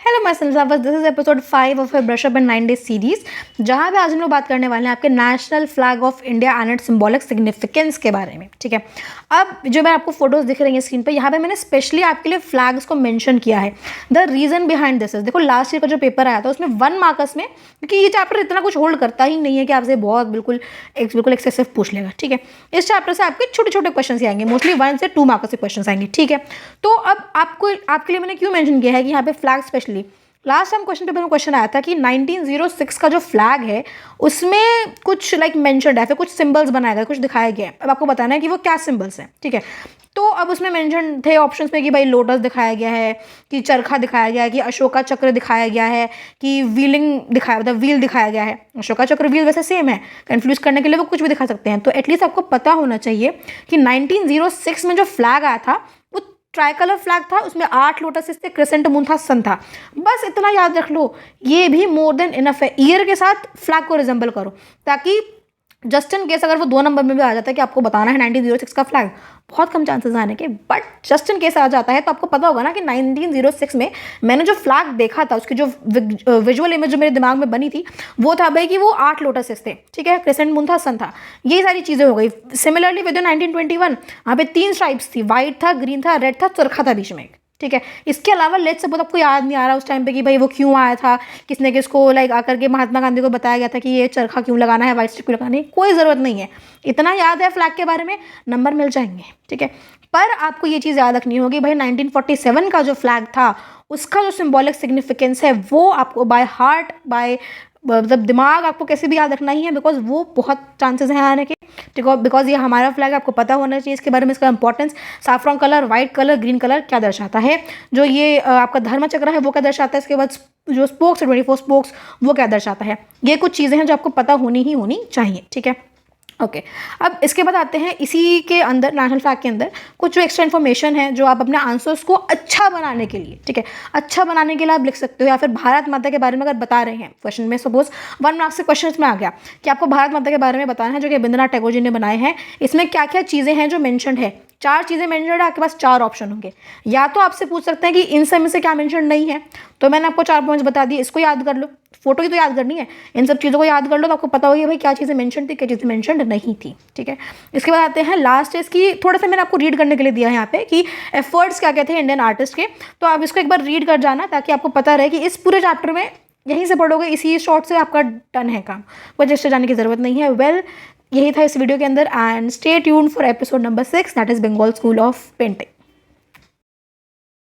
Hello my sunflowers, this is episode 5 of A brush up in 9 days series, जहाँ पे आज हम लोग बात करने वाले हैं आपके national flag of India and it's symbolic significance के बारे में। ठीक है, अब जो मैं आपको फोटोज दिख रही हैं स्क्रीन पे, यहाँ पे मैंने स्पेशली आपके लिए फ्लैग्स को मेंशन किया है। The reason behind this is, देखो लास्ट ईयर का जो पेपर आया था उसमें 1 मार्कस में, क्योंकि ये चैप्टर इतना कुछ होल्ड करता ही नहीं है कि आपसे बहुत बिल्कुल एक्सेसिव पूछ लेगा। ठीक है, इस चैप्टर से आपके छोटे छोटे क्वेश्चन आएंगे, मोस्टली 1 से 2 मार्क्स के क्वेश्चन आएंगे। ठीक है, तो अब आपको आपके लिए मैंने क्यों मेंशन किया है कि यहाँ पे flag specially, last time question paper में क्वेश्चन आया था कि 1906 का जो फ्लैग है उसमें कुछ मेंशन्ड है, फिर कुछ सिंबल्स बनाया गया, कुछ दिखाया गया है। अब आपको बताना है कि वो क्या सिंबल्स हैं। ठीक है, तो अब उसमें मेंशन थे ऑप्शंस में कि भाई लोटस दिखाया गया है, कि चरखा दिखाया गया है, कि अशोका चक्र दिखाया गया है, कि व्हीलिंग दिखाया, मतलब व्हील दिखाया गया है। अशोका चक्र व्हील वैसे सेम है, कंफ्यूज करने के लिए वो कुछ भी दिखा सकते हैं। तो एटलीस्ट आपको पता होना चाहिए कि 1906 में जो फ्लैग आया था वो ट्राई कलर फ्लैग था, उसमें 8 लोटस थे, क्रिसेंट मून था, सन था। बस इतना याद रख लो, ये भी मोर देन इनफ है। ईयर के साथ फ्लैग को रिजेंबल करो, ताकि जस्ट इन केस अगर वो 2 नंबर में भी आ जाता है कि आपको बताना है 1906 का फ्लैग, बहुत कम चांसेस आने के, बट जस्ट इन केस आ जाता है तो आपको पता होगा ना कि 1906 में मैंने जो फ्लैग देखा था, उसकी जो विजुअल इमेज जो मेरे दिमाग में बनी थी वो था भाई कि वो 8 लोटसेस थे। ठीक है, क्रिसेंट मून था, सन था, ये सारी चीज़ें हो गई। सिमिलरली विद 1921 वहाँ पे 3 स्ट्राइप्स थी, व्हाइट था, ग्रीन था, रेड था, चरखा था बीच में। ठीक है, इसके अलावा लेट्स सपोज आपको याद नहीं आ रहा उस टाइम पे कि भाई वो क्यों आया था, किसने किसको आकर के महात्मा गांधी को बताया गया था कि ये चरखा क्यों लगाना है, व्हाइट स्टिक क्यों लगाना है, कोई ज़रूरत नहीं है। इतना याद है फ्लैग के बारे में, नंबर मिल जाएंगे। ठीक है, पर आपको ये चीज़ याद रखनी होगी भाई 1947 का जो फ्लैग था उसका जो सिंबॉलिक सिग्निफिकेंस है वो आपको बाय हार्ट, बाय मतलब दिमाग आपको कैसे भी याद रखना ही है, बिकॉज वो बहुत चांसेस हैं आने के। ठीक है, बिकॉज ये हमारा फ्लैग, आपको पता होना चाहिए इसके बारे में, इसका importance, saffron colour, white colour, green colour क्या दर्शाता है, जो ये आपका धर्म चक्र है वो क्या दर्शाता है, इसके बाद जो स्पोक्स है 24 स्पोक्स वो क्या दर्शाता है। ये कुछ चीज़ें हैं जो आपको पता होनी ही होनी चाहिए। ठीक है, ओके अब इसके बाद आते हैं इसी के अंदर, नेशनल फ्लैग के अंदर कुछ जो एक्स्ट्रा इन्फॉर्मेशन है जो आप अपने आंसर्स को अच्छा बनाने के लिए, ठीक है, अच्छा बनाने के लिए आप लिख सकते हो। या फिर भारत माता के बारे में अगर बता रहे हैं क्वेश्चन में, सपोज 1 मार्क्स से क्वेश्चन में आ गया कि आपको भारत माता के बारे में बताना है जो कि रविंद्रनाथ टैगोर जी ने बनाए हैं, इसमें क्या क्या चीज़ें हैं जो मेंशन्ड है, 4 चीज़ें मेंशन्ड है, आपके पास 4 ऑप्शन होंगे। या तो आपसे पूछ सकते हैं कि इन सब में से क्या मेंशन्ड नहीं है, तो मैंने आपको 4 पॉइंट्स बता दिए, इसको याद कर लो, फोटो ही तो याद करनी है, इन सब चीज़ों को याद कर लो तो आपको पता होगी भाई क्या चीज़ें मेंशन थी, क्या चीज़ें मेंशन नहीं थी। ठीक है, इसके बाद आते हैं लास्ट इसकी, थोड़ा सा मैंने आपको रीड करने के लिए दिया है यहाँ पे कि एफर्ट्स क्या क्या थे इंडियन आर्टिस्ट के, तो आप इसको एक बार रीड कर जाना ताकि आपको पता रहे कि इस पूरे चैप्टर में यहीं से पढ़ोगे, इसी शॉर्ट से आपका डन है काम, कोई रजिस्टर जाने की ज़रूरत नहीं है। वेल यही था इस वीडियो के अंदर, and stay tuned for episode number 6 that is Bengal school of painting.